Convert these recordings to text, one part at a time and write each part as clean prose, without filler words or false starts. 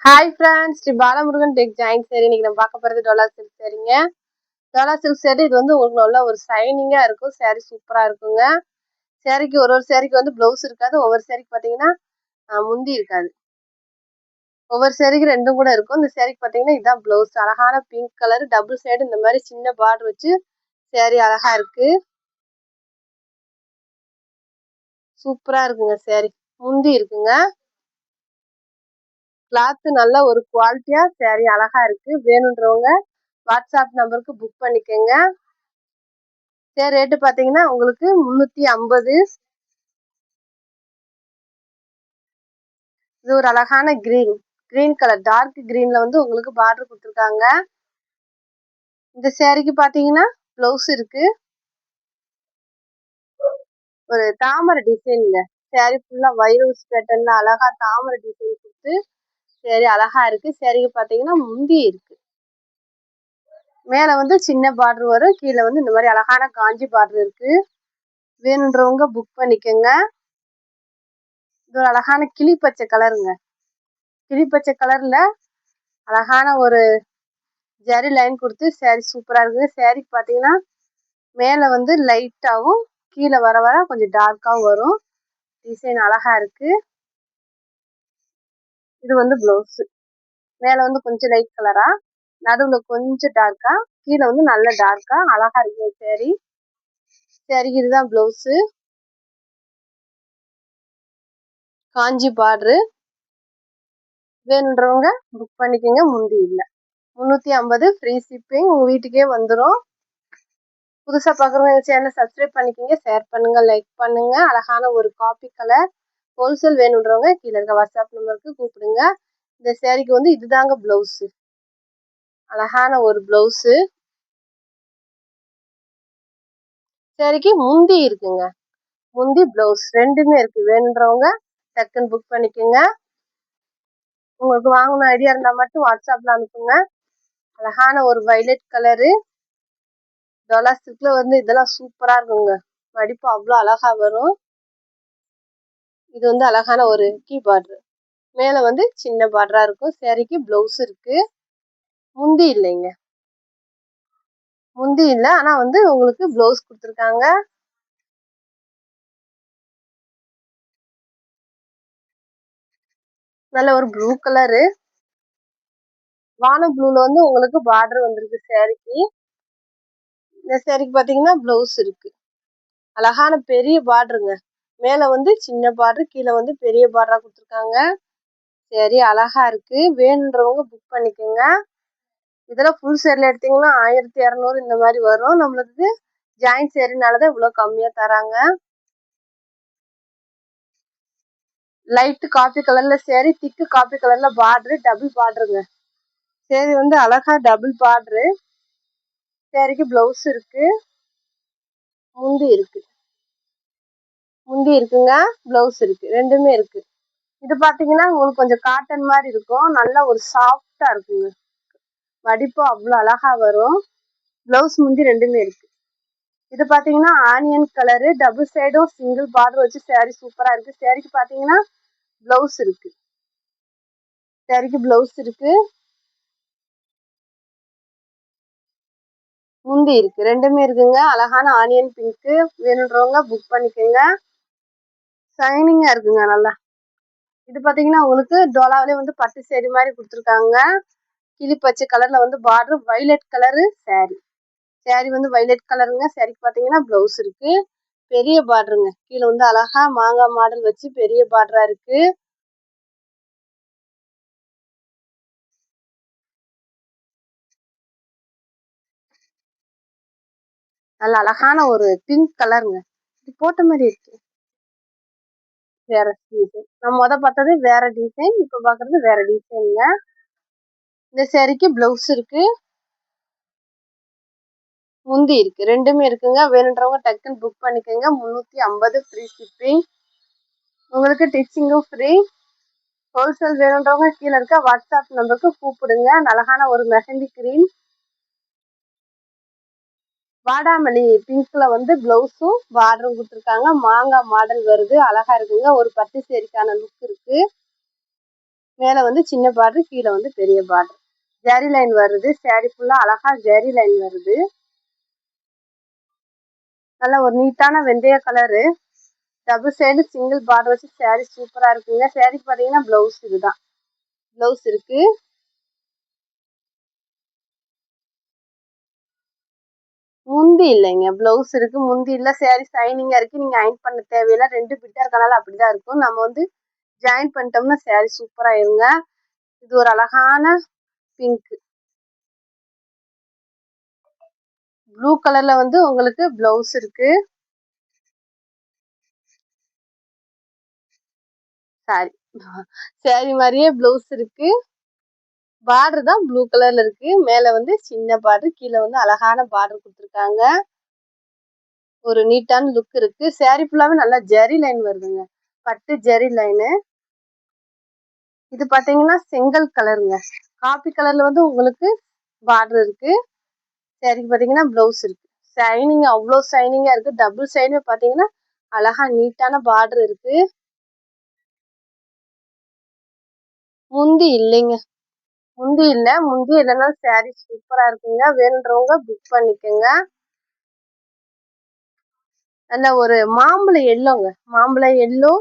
Hi friends, Sri Balamurugan tech join சரி. இன்னைக்கு நம்ம பார்க்க போகிறது டோலா சில்க் சரிங்க. டோலா சில்க் சரி இது வந்து உங்களுக்கு நல்ல ஒரு ஷைனிங்காக இருக்கும். சாரீ சூப்பராக இருக்குங்க. சாரீக்கு ஒரு சாரீக்கு வந்து ப்ளவுஸ் இருக்காது. ஒவ்வொரு சாரீக்கு பார்த்தீங்கன்னா முந்தி இருக்காது. ஒவ்வொரு சாரீக்கு ரெண்டும் கூட இருக்கும். இந்த சாரீக்கு பார்த்தீங்கன்னா இதுதான் ப்ளவுஸ். அழகான பிங்க் கலர் டபுள் சைடு இந்த மாதிரி சின்ன பார்டர் வச்சு சாரீ அழகாக இருக்கு. சூப்பராக இருக்குங்க சாரீ. முந்தி இருக்குங்க. கிளாத் நல்ல ஒரு குவாலிட்டியா சாரீ அழகா இருக்கு. வேணுன்றவங்க வாட்ஸ்அப் நம்பருக்கு புக் பண்ணிக்கோங்க. சரி, ரேட்டு பார்த்தீங்கன்னா உங்களுக்கு 350. இது ஒரு அழகான கிரீன் கலர் டார்க் கிரீன்ல வந்து உங்களுக்கு பார்டர் கொடுத்துருக்காங்க. இந்த சேரீக்கு பார்த்தீங்கன்னா ப்ளவுஸ் இருக்கு. ஒரு தாமரை டிசைனுங்க. சேரீ ஃபுல்லா வைரஸ் பேட்டர்ன்ல அழகா தாமரை டிசைன் கொடுத்து சேரீ அழகா இருக்கு. சேரீக்கு பார்த்தீங்கன்னா முந்தி இருக்கு. மேலே வந்து சின்ன பார்டர் வரும். கீழே வந்து இந்த மாதிரி அழகான காஞ்சி பார்டர் இருக்கு. வேணுன்றவங்க புக் பண்ணிக்கோங்க. இது ஒரு அழகான கிளி பச்சை கலருங்க. கிளி பச்சை கலர்ல அழகான ஒரு ஜரி லைன் கொடுத்து சாரீ சூப்பராக இருக்குது. சாரீக்கு பார்த்தீங்கன்னா மேலே வந்து லைட்டாகவும் கீழே வர வர கொஞ்சம் டார்க்காகவும் வரும். டிசைன் அழகா இருக்கு. இது வந்து ப்ளவுஸ். மேலே வந்து கொஞ்சம் லைட் கலரா, நடுவில் கொஞ்சம் டார்க்கா, கீழே வந்து நல்ல டார்க்கா அழகா இருக்கு சாரீ. சாரீக்கு இதுதான் ப்ளவுஸு. காஞ்சி பார்டரு. வேணுன்றவங்க புக் பண்ணிக்கோங்க. முந்தி இல்லை. 350 ஃப்ரீ ஷிப்பிங். உங்கள் வீட்டுக்கே வந்துடும். புதுசாக பார்க்குறவங்க இந்த சேனலை சப்ஸ்கிரைப் பண்ணிக்கோங்க. ஷேர் பண்ணுங்கள், லைக் பண்ணுங்கள். அழகான ஒரு காப்பி கலர் ஹோல்சேல் வேணுன்றவங்க கீழே இருக்க வாட்ஸ்அப் நம்பருக்கு கூப்பிடுங்க. இந்த சேரீக்கு வந்து இதுதாங்க ப்ளவுஸு. அழகான ஒரு ப்ளவுஸு. சேரீக்கு முந்தி இருக்குங்க. முந்தி ப்ளவுஸ் ரெண்டுமே இருக்கு. வேணுன்றவங்க டக்குன்னு புக் பண்ணிக்கோங்க. உங்களுக்கு வாங்கணும் ஐடியா இருந்தால் மட்டும் வாட்ஸ்அப்பில் அனுப்புங்க. அழகான ஒரு வைலட் கலரு டோலா சில்க்ல வந்து இதெல்லாம் சூப்பராக இருக்குங்க. மடிப்பு அவ்வளோ அழகா வரும். இது வந்து அழகான ஒரு கீ பார்டர். மேலே வந்து சின்ன பார்டராக இருக்கும். சேரீக்கு ப்ளவுஸ் இருக்கு. முந்தி இல்லைங்க. முந்தி இல்லை, ஆனால் வந்து உங்களுக்கு ப்ளவுஸ் கொடுத்துருக்காங்க. நல்ல ஒரு ப்ளூ கலரு. வானம் ப்ளூல வந்து உங்களுக்கு பார்டர் வந்திருக்கு சேரீக்கு. இந்த சேரீக்கு பார்த்தீங்கன்னா ப்ளவுஸ் இருக்கு. அழகான பெரிய பார்டருங்க. மேலே வந்து சின்ன பார்டர், கீழே வந்து பெரிய பார்டராக கொடுத்துருக்காங்க. சரி, அழகா இருக்கு. வேணுன்றவங்க புக் பண்ணிக்கோங்க. இதெல்லாம் ஃபுல் சேரில் எடுத்தீங்கன்னா 1200 இந்த மாதிரி வரும். நம்மளுக்கு ஜாயின் சேரினாலதான் இவ்வளோ கம்மியாக தராங்க. லைட்டு காப்பி கலர்ல சேரீ, திக்கு காப்பி கலர்ல பார்டரு, டபுள் பார்டருங்க. சேரீ வந்து அழகா டபுள் பார்டரு. சேரீக்கு ப்ளவுஸ் இருக்கு. முந்தி இருக்கு. முந்தி இருக்குங்க. ப்ளவுஸ் இருக்கு. ரெண்டுமே இருக்கு. இது பார்த்தீங்கன்னா உங்களுக்கு கொஞ்சம் காட்டன் மாதிரி இருக்கும். நல்லா ஒரு சாஃப்டா இருக்குங்க. மடிப்பு அவ்வளோ அழகா வரும். ப்ளவுஸ் முந்தி ரெண்டுமே இருக்கு. இது பார்த்தீங்கன்னா ஆனியன் கலரு டபுள் சைடும் சிங்கிள் பார்டர் வச்சு சேரீ சூப்பராக இருக்கு. சேரீக்கு பார்த்தீங்கன்னா ப்ளவுஸ் இருக்கு. சேரீக்கு ப்ளவுஸ் இருக்கு. முந்தி இருக்கு. ரெண்டுமே இருக்குங்க. அழகான ஆனியன் பிங்க்கு. வேணுன்றவங்க புக் பண்ணிக்கோங்க. ஷைனிங்கா இருக்குங்க நல்லா. இது பார்த்தீங்கன்னா உங்களுக்கு டோலாவிலே வந்து பட்டு சேரீ மாதிரி கொடுத்துருக்காங்க. கிளி பச்சை கலர்ல வந்து border, violet colour sari. Sari வந்து வைலட் கலருங்க. சேரீக்கு பார்த்தீங்கன்னா ப்ளவுஸ் இருக்கு. பெரிய பார்டருங்க. கீழே வந்து அழகா மாங்காய் மாடல் வச்சு பெரிய பார்டரா இருக்கு. நல்ல அழகான ஒரு பிங்க் கலருங்க. இது போட்ட மாதிரி இருக்கு. வேற டிசைன். நம்ம பார்த்தது வேற டிசைன், இப்ப பாக்குறது வேற டிசைனுங்க. இந்த சேரீக்கு ப்ளவுஸ் இருக்கு. முந்தி இருக்கு. ரெண்டுமே இருக்குங்க. வேணுன்றவங்க டக்குன்னு புக் பண்ணிக்கோங்க. 350 ஃப்ரீ ஷிப்பிங். உங்களுக்கு டிச்சிங்கும் ஃப்ரீ. ஹோல்சேல் வேணுன்றவங்க கீழே இருக்க வாட்ஸ்அப் நம்பருக்கு கூப்பிடுங்க. அழகான ஒரு மெஹந்தி கிரீன் வாடாமல்லி பிங்க்ல வந்து ப்ளவுஸும் பார்டரும் கொடுத்துருக்காங்க. マンガ மாடல் வருது. அழகா இருக்குங்க. ஒரு பட்டு சேரீக்கான லுக் இருக்கு. மேலே வந்து சின்ன பார்டர், கீழே வந்து பெரிய பார்டர். ஜரி லைன் வருது. சாரி ஃபுல்லா அழகா ஜரி லைன் வருது. நல்ல ஒரு நீட்டான வெந்தய colour. Double side single border வச்சு சாரி சூப்பரா இருக்குங்க. சாரிக்கு பார்த்தீங்கன்னா பிளவுஸ் இதுதான். பிளவுஸ் இருக்கு. முந்தி இல்லைங்க, பிளவுஸ் இருக்கு, முந்தி இல்ல. சாரி ஷைனிங்கா இருக்கு. நீங்க அயன் பண்ண தேவையில்லை. 2 பிட்டா இருக்கனால அப்படிதான் இருக்கும். நம்ம வந்து ஜாயின் பண்ணிட்டோம்னா சாரி சூப்பரா இருங்க. இது ஒரு அழகான பிங்க். ப்ளூ கலர்ல வந்து உங்களுக்கு பிளவுஸ் இருக்கு. சாரி மாதிரியே பிளவுஸ் இருக்கு. பார்டர் தான் ப்ளூ கலர்ல இருக்கு. மேல வந்து சின்ன பார்டர், கீழே வந்து அழகான பார்டர் கொடுத்துருக்காங்க. ஒரு நீட்டான லுக் இருக்கு. சாரி ஃபுல்லாவே நல்லா ஜரி லைன் வருதுங்க. பட்டு ஜரி லைனு. இது பாத்தீங்கன்னா செங்கல் கலருங்க. காபி கலர்ல வந்து உங்களுக்கு பார்டர் இருக்கு. சாரிக்கு பாத்தீங்கன்னா பிளவுஸ் இருக்கு. ஷைனிங் அவ்வளோ ஷைனிங்கா இருக்கு. டபுள் சைடுமே பாத்தீங்கன்னா அழகா நீட்டான பார்டர் இருக்கு. முந்தி இல்லைங்க, முந்தி இல்ல. முந்தி இல்லைன்னா சாரி சூப்பரா இருக்குங்க. வேணுன்றவங்க புக் பண்ணிக்கோங்க. நல்ல ஒரு மாம்பழ எல்லோங்க, மாம்பழ எல்லோ,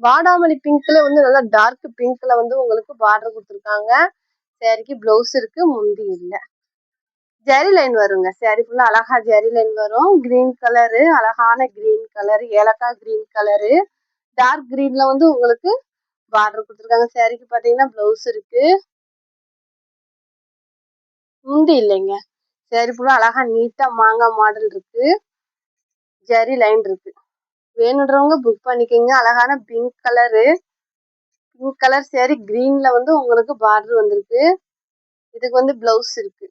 வாடாமல்லி பிங்க்ல வந்து நல்லா டார்க் பிங்க்ல வந்து உங்களுக்கு பார்டர் கொடுத்துருக்காங்க. சாரிக்கு பிளவுஸ் இருக்கு. முந்தி இல்ல. ஜரி லைன் வருங்க. சாரி ஃபுல்லா அழகா ஜரி லைன் வரும். கிரீன் கலரு, அழகான கிரீன் கலரு, ஏலக்காய் கிரீன் கலரு, டார்க் கிரீன்ல வந்து உங்களுக்கு பார்டர் கொடுத்துருக்காங்க. சாரிக்கு பாத்தீங்கன்னா பிளவுஸ் இருக்கு. முந்தி இல்லைங்க. சாரி ஃபுல்லா அழகா நீட்டா மாங்காய் மாடல் இருக்கு. ஜரி லைன் இருக்கு. வேணுன்றவங்க புக் பண்ணிக்கோங்க. அழகான pink colour. Pink colour sari கிரீன்ல வந்து உங்களுக்கு பார்டர் வந்திருக்கு. இதுக்கு வந்து பிளவுஸ் இருக்கு.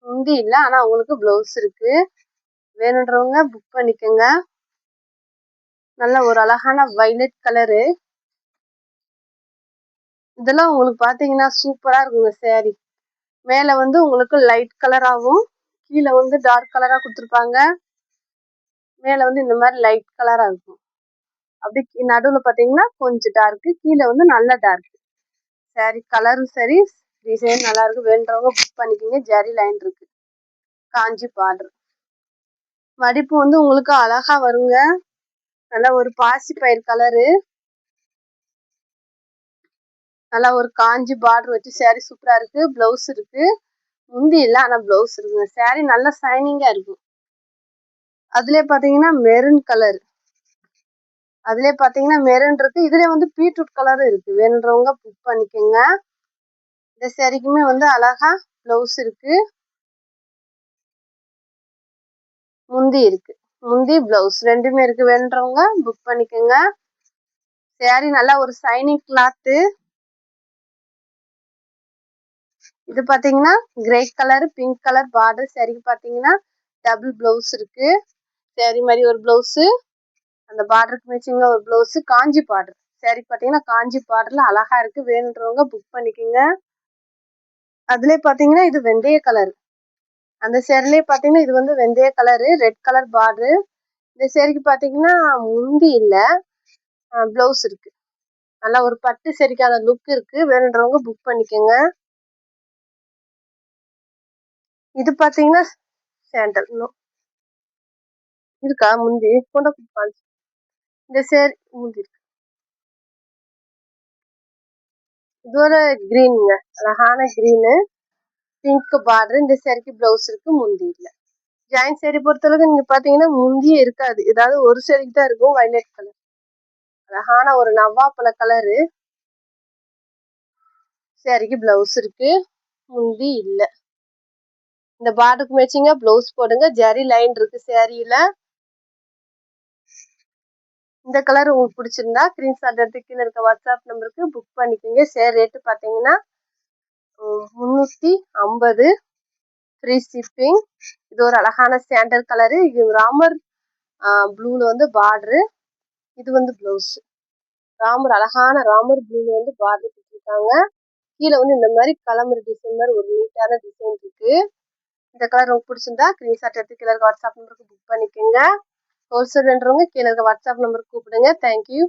முந்தி இல்லை, ஆனா உங்களுக்கு பிளவுஸ் இருக்கு. வேணுன்றவங்க புக் பண்ணிக்கோங்க. நல்ல ஒரு அழகான வைலட் கலரு. இதெல்லாம் உங்களுக்கு பாத்தீங்கன்னா சூப்பரா இருக்குங்க. சாரி மேல வந்து உங்களுக்கு லைட் கலராகவும், கீழே வந்து டார்க் கலரா கொடுத்துருப்பாங்க. மேல வந்து இந்த மாதிரி லைட் கலரா இருக்கும். அப்படி நடுவுல பாத்தீங்கன்னா கொஞ்சம் டார்க்கு, கீழே வந்து நல்ல டார்க். சாரி கலரும் சரி, டிசைன் நல்லா இருக்கு. வேணுன்றவங்க புக் பண்ணிக்கோங்க. ஜரி லைன் இருக்கு. காஞ்சி பார்டர். மடிப்பு வந்து உங்களுக்கு அழகா வருங்க. நல்லா ஒரு பாசி பயிர் கலரு. நல்லா ஒரு காஞ்சி பார்டர் வச்சு சாரி சூப்பரா இருக்கு. பிளவுஸ் இருக்கு. முந்தி இல்லை, ஆனா பிளவுஸ் இருக்குங்க. சாரி நல்லா ஷைனிங்கா இருக்கும். அதுலயே பாத்தீங்கன்னா மெரூன் கலர். அதுலயே பாத்தீங்கன்னா மெரூன் இருக்கு. இதுலயே வந்து பீட்ரூட் கலரும் இருக்கு. வேணுன்றவங்க புக் பண்ணிக்கோங்க. இந்த சாரிக்குமே வந்து அழகா பிளவுஸ் இருக்கு. முந்தி இருக்கு. முந்தி பிளவுஸ் ரெண்டுமே இருக்கு. வேணுன்றவங்க புக் பண்ணிக்கோங்க. சாரி நல்லா ஒரு ஷைனிங் கிளாத்து. இது பாத்தீங்கன்னா grey colour, pink colour border. சாரிக்கு பாத்தீங்கன்னா டபுள் பிளவுஸ் இருக்கு. சாரி மாதிரி ஒரு பிளவுஸ், அந்த பார்டருக்கு மேட்சிங்கா ஒரு பிளவுஸ், காஞ்சி பார்டர். சாரி பாத்தீங்கன்னா காஞ்சி பார்டர்ல அழகா இருக்கு. வேணுன்றவங்க புக் பண்ணிக்கோங்க. அதுலயே பாத்தீங்கன்னா இது வெந்தய கலர். அந்த சேரிலே பாத்தீங்கன்னா இது வந்து வெந்தய கலரு, ரெட் கலர் பார்டர். இந்த சேரிக்கு பாத்தீங்கன்னா முந்தி இல்ல, பிளவுஸ் இருக்கு. நல்லா ஒரு பட்டு சேரிக்கான லுக் இருக்கு. வேணுன்றவங்க புக் பண்ணிக்கோங்க. இது பாத்தீங்கன்னா சாண்டல் இருக்கா முந்தி கொண்ட. இந்த சேரி முந்தி இருக்கு. இது ஒரு கிரீனுங்க, அழகான கிரீனு, பிங்க் பார்டர். இந்த சேரிக்கு பிளவுஸ் இருக்கு. முந்தி இல்ல. ஜாயின் சேரி பொறுத்தளவுக்கு நீங்க பாத்தீங்கன்னா முந்தியே இருக்காது. ஏதாவது ஒரு சேரிக்கு தான் இருக்கும். வைலட் கலர், அழகான ஒரு நவ்வாப்பழ கலரு. சேரிக்கு பிளவுஸ் இருக்கு. முந்தி இல்ல. இந்த பார்டருக்கு மேட்சிங்கா பிளவுஸ் போடுங்க. ஜரி லைன் இருக்கு சேரீல. இந்த கலர் உங்களுக்கு பிடிச்சிருந்தா ஸ்கிரீன்ஷாட் எடுத்து கீழே இருக்க வாட்ஸ்அப் நம்பருக்கு புக் பண்ணிக்கோங்க. சேர் ரேட்டு பார்த்தீங்கன்னா 350, ஃப்ரீ ஷிப்பிங். இது ஒரு அழகான சாண்டல் கலரு. இது ராமர் ப்ளூல வந்து பார்டரு. இது வந்து பிளவுஸ். ராமர், அழகான ராமர் ப்ளூல வந்து பார்டர் கொடுத்துருக்காங்க. கீழே வந்து இந்த மாதிரி கலம்புற டிசைன் மாதிரி ஒரு நீட்டான டிசைன் இருக்கு. இந்த கலர் உங்களுக்கு பிடிச்சிருந்தா ஸ்கிரீன்ஷாட் எடுத்து கீழே இருக்க வாட்ஸ்அப் நம்பருக்கு புக் பண்ணிக்கோங்க. ஹோல்சேல் வேண்டவங்க கீழே இருக்க வாட்ஸ்அப் நம்பருக்கு கூப்பிடுங்க. தேங்க்யூ.